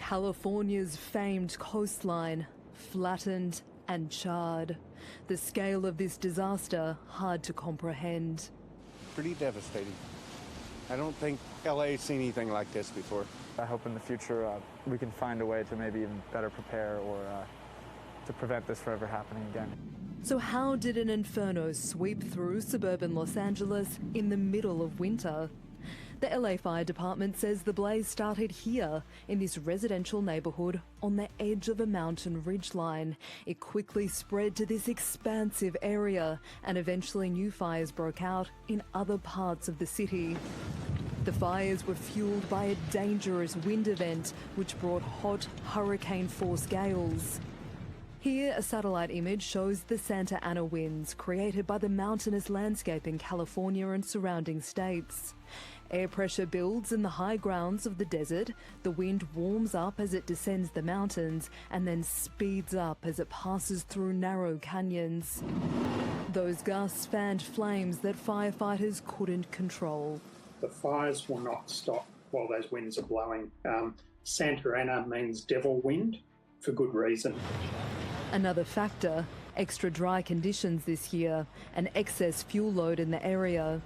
California's famed coastline, flattened and charred. The scale of this disaster hard to comprehend. Pretty devastating. I don't think LA's seen anything like this before. I hope in the future we can find a way to maybe even better prepare or to prevent this from ever happening again. So how did an inferno sweep through suburban Los Angeles in the middle of winter? The LA Fire Department says the blaze started here, in this residential neighbourhood on the edge of a mountain ridgeline. It quickly spread to this expansive area, and eventually new fires broke out in other parts of the city. The fires were fuelled by a dangerous wind event, which brought hot, hurricane-force gales. Here, a satellite image shows the Santa Ana winds created by the mountainous landscape in California and surrounding states. Air pressure builds in the high grounds of the desert. The wind warms up as it descends the mountains and then speeds up as it passes through narrow canyons. Those gusts fanned flames that firefighters couldn't control. The fires will not stop while those winds are blowing. Santa Ana means devil wind for good reason. Another factor, extra dry conditions this year, an excess fuel load in the area.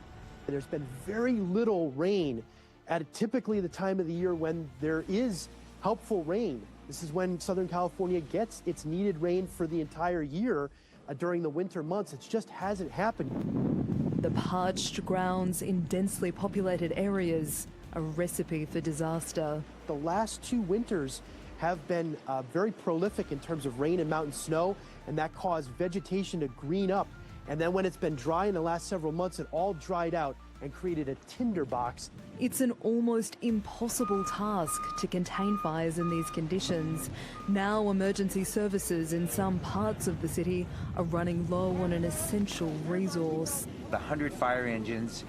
There's been very little rain at typically the time of the year when there is helpful rain. This is when Southern California gets its needed rain for the entire year during the winter months. It just hasn't happened. The parched grounds in densely populated areas, a recipe for disaster. The last 2 winters have been very prolific in terms of rain and mountain snow, and that caused vegetation to green up. And then when it's been dry in the last several months, it all dried out and created a tinderbox. It's an almost impossible task to contain fires in these conditions. Now emergency services in some parts of the city are running low on an essential resource. The 100 fire engines,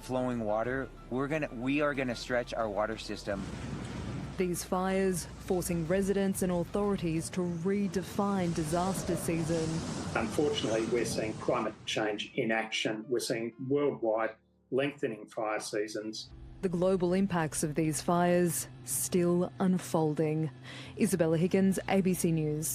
flowing water, we are gonna stretch our water system. These fires forcing residents and authorities to redefine disaster season. Unfortunately, we're seeing climate change in action. We're seeing worldwide lengthening fire seasons. The global impacts of these fires still unfolding. Isabella Higgins, ABC News.